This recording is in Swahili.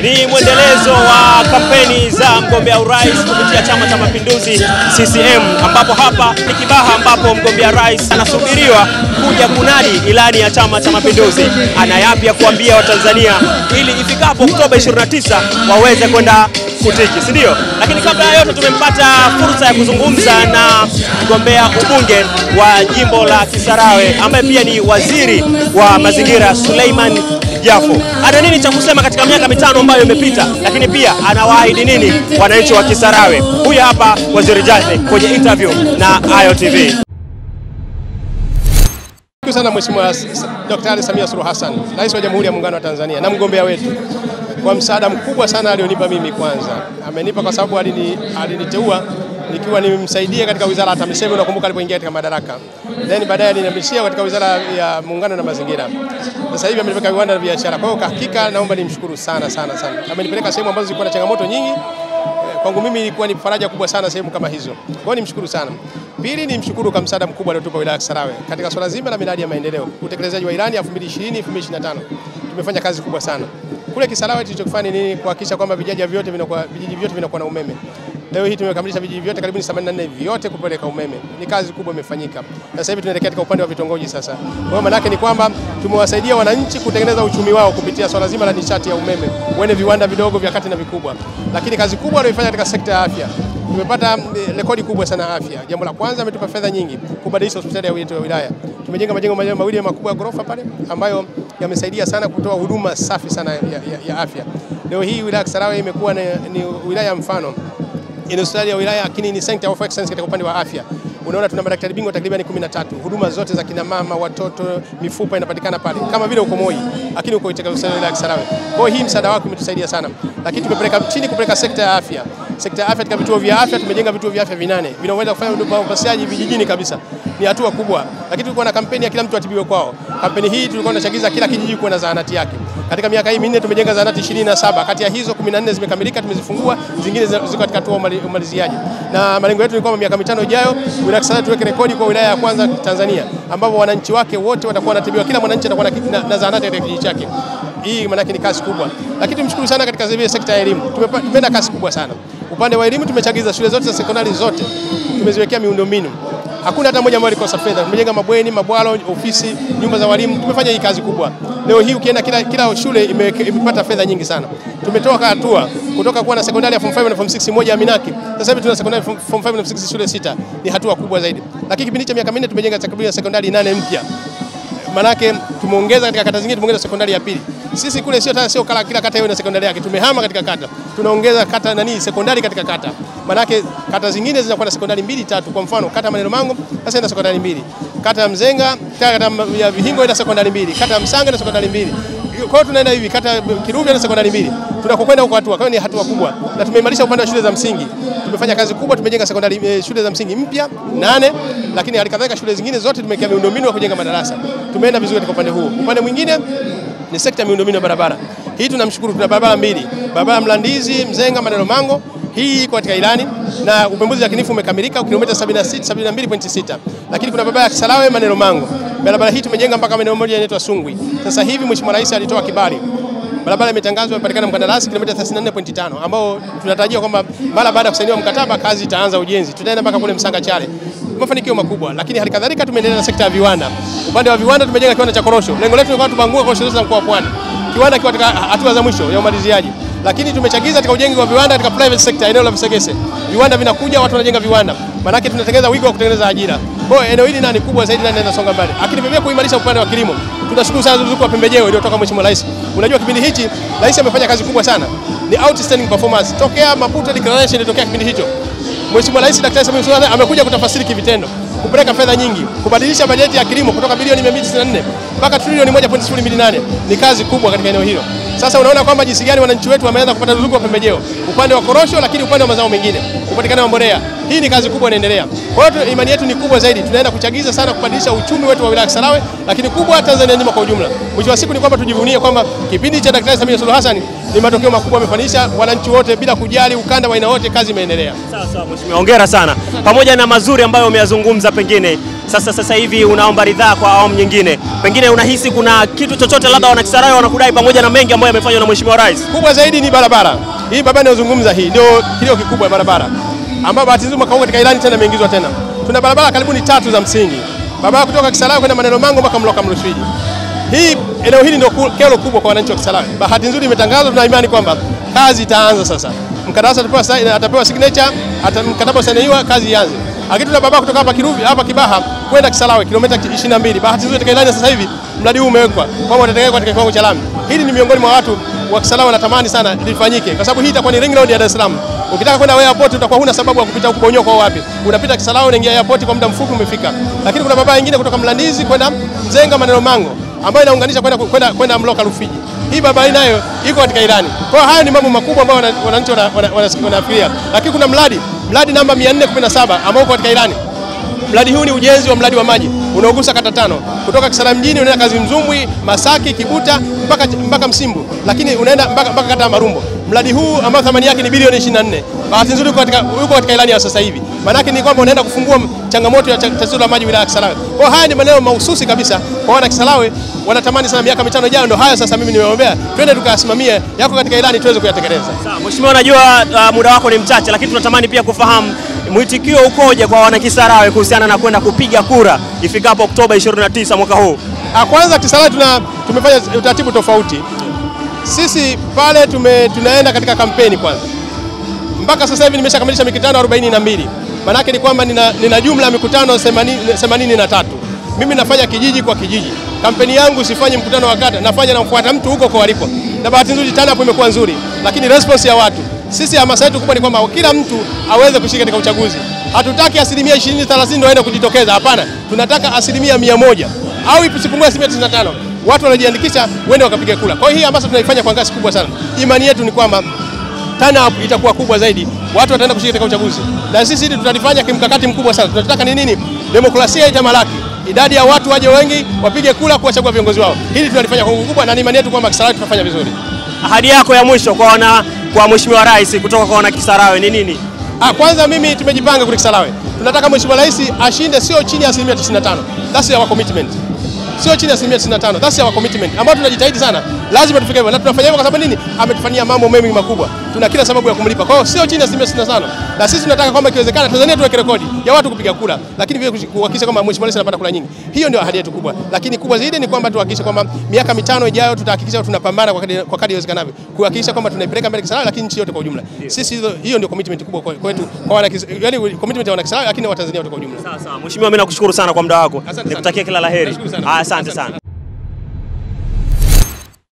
Ni mwendelezo wa kampeni za mgombea urais kupitia Chama cha Mapinduzi CCM, ambapo hapa ni Kibaha ambapo mgombea rais anasubiriwa kuja kunadi ilani ya Chama cha Mapinduzi. Ana yapi ya kuambia Watanzania ili ifikapo Oktoba 29 waweze kwenda kutiki, si ndio? Lakini kabla ya yote tumempata fursa ya kuzungumza na mgombea ubunge wa jimbo la Kisarawe ambaye pia ni waziri wa mazingira Suleiman Jafo. Ana nini cha kusema katika miaka mitano ambayo imepita, lakini pia anawaahidi nini wananchi wa Kisarawe? Huyu hapa Waziri Jafo kwenye interview na Ayo TV. Sana Mheshimiwa Daktari Samia Suluhu Hassan, Rais wa Jamhuri ya Muungano wa Tanzania na mgombea wetu, kwa msaada mkubwa sana alionipa mimi. Kwanza amenipa kwa sababu aliniteua nikiwa nimemsaidia katika wizara ya TAMISEMI, nakumbuka alipoingia katika madaraka. Then baadaye alinihamisha katika wizara ya Muungano na Mazingira. Sasa hivi amenipeleka viwanda na biashara. Kwa hiyo hakika naomba nimshukuru sana. Amenipeleka sehemu ambazo zilikuwa na changamoto nyingi. Kwangu mimi ilikuwa ni faraja kubwa sana sehemu kama hizo. Kwa hiyo nimshukuru sana. Pili, nimshukuru kwa msaada mkubwa aliotupa wilaya ya Kisarawe katika swala zima la miradi ya maendeleo, utekelezaji wa ilani ya 2020-2025. Tumefanya kazi kubwa sana. Kule Kisarawe tulichokifanya ni kuhakikisha kwamba vijiji vyote vinakuwa na umeme. Leo hii tumekamilisha vijiji vyote karibu 84 vyote kupeleka umeme. Ni kazi kubwa imefanyika. Sasa hivi tunaelekea katika upande wa vitongoji sasa. Kwa hiyo maana yake ni kwamba tumewasaidia wananchi kutengeneza uchumi wao kupitia swala zima la nishati ya umeme, wene viwanda vidogo vya kati na vikubwa. Lakini kazi kubwa aliyofanya katika sekta ya afya, tumepata rekodi kubwa sana ya afya. Jambo la kwanza, ametupa fedha nyingi kubadilisha hospitali ya wilaya. Tumejenga majengo mawili makubwa ya ghorofa pale ambayo yamesaidia sana kutoa huduma safi sana ya afya. Leo hii wilaya ya Kisarawe imekuwa ni wilaya mfano. Ni hospitali ya wilaya, lakini ni center of excellence katika upande wa afya. Unaona tuna madaktari bingwa takriban 13. Huduma zote za kina mama, watoto, mifupa inapatikana pale. Kama vile uko Moi, lakini uko katika hospitali ya wilaya ya Kisarawe. Kwa hiyo hii msaada wako umetusaidia sana. Lakini tumepeleka chini kupeleka sekta ya afya. Sekta ya afya katika vituo vya afya tumejenga vituo vya afya 8 vinaweza kufanya huduma ya upasuaji vijijini kabisa. Ni hatua kubwa. Lakini tulikuwa na kampeni ya kila mtu atibiwe kwao. Kampeni hii tulikuwa tunachagiza kila kijiji kuwa na zahanati yake. Katika miaka hii minne tumejenga zahanati 27. Kati ya hizo 14 zimekamilika, tumezifungua, zingine ziko katika hatua umaliziaji. Na malengo yetu ni kwamba miaka mitano ijayo wilaya ya Kisarawe tuweke rekodi kwa wilaya ya kwanza Tanzania ambapo wananchi wake wote watakuwa wanatibiwa, kila mwananchi atakuwa na zahanati katika kijiji chake. Hii maana yake ni kazi kubwa. Lakini tumshukuru sana katika sekta ya elimu. Tumependa kazi kubwa sana. Upande wa elimu tumechagiza shule zote za sekondari zote. Tumeziwekea miundombinu. Hakuna hata moja ambayo ilikosa fedha. Tumejenga mabweni, mabwalo, ofisi, nyumba za walimu. Tumefanya hii kazi kubwa. Leo hii ukienda kila shule imepata fedha nyingi sana. Tumetoka hatua kutoka kuwa na sekondari ya form 5 na form 6 moja ya Minaki. Sasa hivi tuna sekondari form 5 na form 6 shule 6. Ni hatua kubwa zaidi. Lakini kipindi cha miaka minne tumejenga takriban sekondari 8 mpya. Manake tumeongeza katika kata zingine, tumeongeza sekondari ya pili. Sisi kule sio kila kata iwe na sekondari yake. Tumehama katika kata. Tunaongeza kata sekondari katika kata. Manake kata zingine zinakuwa na sekondari 2 3. Kwa mfano kata Maneno Mango sasa ina sekondari 2. Kata ya Mzenga, kata ya Vihingo ina sekondari 2. Kata ya Msanga ina sekondari 2. Kwa hiyo tunaenda hivi, kata Kiruvya ina sekondari 2. Tunakokwenda huko hatua. Kwa hiyo ni hatua kubwa. Na tumeimarisha upande wa shule za msingi. Tumefanya kazi kubwa, tumejenga sekondari shule za msingi mpya 8, lakini halikadhalika shule zingine zote tumeweka miundombinu ya kujenga madarasa. Tumeenda vizuri katika upande huo. Upande mwingine ni sekta ya miundombinu ya barabara. Hii tunamshukuru, tuna barabara 2. Barabara Mlandizi, Mzenga, Maneno Mango. Hii iko katika ilani na upembuzi yakinifu umekamilika kilomita 72.6. Lakini kuna barabara ya Kisarawe Maneno Mango. Barabara hii tumejenga mpaka maeneo moja inaitwa Sungwi. Sasa hivi Mheshimiwa Rais alitoa kibali. Barabara imetangazwa imepatikana mkandarasi kilomita 34.5 ambao tunatarajia kwamba mara baada ya kusainiwa mkataba kazi itaanza ujenzi. Tutaenda mpaka kule Msanga Chale. Mafanikio makubwa, lakini halikadhalika tumeendelea na sekta ya viwanda. Upande wa viwanda tumejenga kiwanda cha korosho. Lengo letu ni kwamba tubangue korosho zote za mkoa wa Pwani. Kiwanda kikiwa katika hatua za mwisho ya umaliziaji. Lakini tumechagiza katika ujenzi wa viwanda katika private sector eneo la Visegese. Viwanda vinakuja, watu wanajenga viwanda. Maana yake tunatengeneza wigo wa kutengeneza ajira. Kwa hiyo eneo hili ni kubwa zaidi na linaenda songa mbali. Lakini pia kuimarisha upande wa kilimo. Tunashukuru sana ruzuku ya pembejeo iliyotoka Mheshimiwa Rais. Unajua kipindi hichi Rais amefanya kazi kubwa sana. Ni outstanding performance. Tokea Maputo Declaration ilitokea kipindi hicho. Mheshimiwa Rais Daktari Samia Suluhu Hassan amekuja kutafasiri kivitendo, kupeleka fedha nyingi, kubadilisha bajeti ya kilimo kutoka bilioni 294 mpaka trilioni 1.028. Ni kazi kubwa katika eneo hilo. Sasa unaona kwamba jinsi gani wananchi wetu wameanza kupata ruzuku ya pembejeo, upande wa korosho, lakini upande wa mazao mengine, upatikane wa mbolea. Hii ni kazi kubwa inaendelea. Kwa hiyo imani yetu ni kubwa zaidi. Tunaenda kuchagiza sana kubadilisha uchumi wetu wa wilaya ya Kisarawe, lakini kubwa Tanzania nzima kwa ujumla. Mwisho wa siku ni kwamba tujivunie kwamba kipindi cha Daktari Samia Suluhu Hassan ni matokeo makubwa amefanisha wananchi wote bila kujali ukanda wa aina wote, kazi imeendelea. Sawa Mheshimiwa, hongera sana. Pamoja na mazuri ambayo umeyazungumza, pengine Sasa hivi unaomba ridhaa kwa awamu nyingine. Pengine unahisi kuna kitu chochote labda wanakisarawe wanakudai pamoja na mengi ambayo yamefanywa na Mheshimiwa Rais? Kubwa zaidi ni barabara. Hii barabara inayozungumza hii ndio kilio kikubwa ya barabara. Ambapo bahati nzuri mwaka huu katika ilani tena imeingizwa tena. Tuna barabara karibuni 3 za msingi. Barabara kutoka Kisarawe kwenda Maneno Mango mpaka Mloka Mrufiji. Hii eneo hili ndio kero kubwa kwa wananchi wa Kisarawe. Bahati nzuri imetangazwa, tuna imani kwamba kazi itaanza sasa. Mkandarasi atapewa signature, mkataba usainiwa, kazi ianze. Lakini tuna barabara kutoka hapa Kiruvi, hapa Kibaha kwenda Kisarawe kilomita 22. Bahati nzuri katika ilani sasa hivi mradi huu umewekwa kwamba utatekelezwa katika kiwango cha lami. Hili ni miongoni mwa watu wa Kisarawe wanatamani sana lifanyike kwa sababu hii itakuwa ni ring road ya Dar es Salaam. Ukitaka kwenda airport utakuwa huna sababu ya kupita huko Bonyoko au wapi. Unapita Kisarawe unaingia airport kwa muda mfupi umefika. Lakini kuna barabara nyingine kutoka Mlandizi kwenda Mzenga Maneno Mango ambayo inaunganisha kwenda Mloka Rufiji. Hii barabara nayo iko katika ilani. Kwa hiyo haya ni mambo makubwa ambayo wananchi wanafikiria. Lakini kuna mradi namba 417 ambao uko katika ilani. Mradi huu ni ujenzi wa mradi wa maji unaogusa kata 5 kutoka Kisarawe mjini unaenda Kazi Mzumbwi, Masaki, Kibuta mpaka Msimbu, lakini unaenda mpaka kata ya Marumbo. Mradi huu ambao thamani yake ni bilioni 24. Bahati nzuri uko katika ilani ya sasa hivi. Maana yake ni kwamba unaenda kufungua changamoto ya tatizo la maji wilaya ya Kisarawe. Kwa haya ni maneno mahususi kabisa kwa wana Kisarawe, wanatamani sana miaka 5 ijayo ndio haya sasa mimi nimeombea. Twende tukasimamia yako katika ilani tuweze kuyatekeleza. Sawa, Mheshimiwa, najua muda wako ni mchache, lakini tunatamani pia kufahamu mwitikio ukoje kwa wana Kisarawe kuhusiana na kwenda kupiga kura ifikapo Oktoba 29 mwaka huu. Kwanza Kisarawe tumefanya utaratibu tofauti. Sisi pale tunaenda katika kampeni kwanza. Mpaka sasa hivi nimeshakamilisha mikutano 42. Maana yake ni kwamba nina jumla ya mikutano 83. Mimi nafanya kijiji kwa kijiji. Kampeni yangu sifanyi mkutano wa kata, nafanya na mfuata mtu huko kwa alipo. Na bahati nzuri tena hapo imekuwa nzuri, lakini response ya watu. Sisi hamasa yetu kubwa ni kwamba kila mtu aweze kushiriki katika uchaguzi. Hatutaki asilimia 20-30 ndio waende kujitokeza, hapana. Tunataka asilimia 100 au isipungue asilimia 95. Watu wanajiandikisha wende wakapiga kura. Kwa hiyo hii hamasa tunaifanya kwa kasi kubwa sana. Imani yetu ni kwamba turnout itakuwa kubwa zaidi. Watu wataenda kushiriki katika uchaguzi. Na sisi hili tutalifanya kimkakati mkubwa sana. Tunataka ni nini? Demokrasia itamalaki. Idadi ya watu waje wengi wapige kura kuwachagua viongozi wao. Hili tunalifanya kwa nguvu kubwa na ni imani yetu kwamba Kisarawe tutafanya vizuri. Ahadi yako ya mwisho kwa Mheshimiwa Rais kutoka kwa wana Kisarawe ni nini? Kwanza mimi tumejipanga kule Kisarawe. Tunataka Mheshimiwa Rais ashinde sio chini ya 95%. That's our commitment. Sio chini ya 95%. That's our commitment. Ambao tunajitahidi sana. Lazima tufike hivyo. Na tunafanya hivyo kwa sababu nini? Ametufanyia mambo mengi makubwa. Tuna kila sababu ya kumlipa. Kwa hiyo sio chini ya 95%. Na sisi tunataka kwamba ikiwezekana Tanzania tuweke rekodi ya watu kupiga kura, lakini vile kuhakikisha kwamba Mheshimiwa Rais anapata kura nyingi. Hiyo ndio ahadi yetu kubwa. Lakini kubwa zaidi ni kwamba tuhakikishe kwamba miaka 5 ijayo tutahakikisha tunapambana kwa kadri iwezekanavyo. Kuhakikisha kwamba tunaipeleka mbele Kisarawe lakini nchi yote kwa ujumla. Sisi hiyo ndio commitment kubwa kwetu kwa wana Kisarawe, yani commitment ya wana Kisarawe lakini wa Tanzania wote kwa ujumla. Sawa. Mheshimiwa, mimi nakushukuru sana kwa muda wako. Nikutakia kila laheri. Asante sana.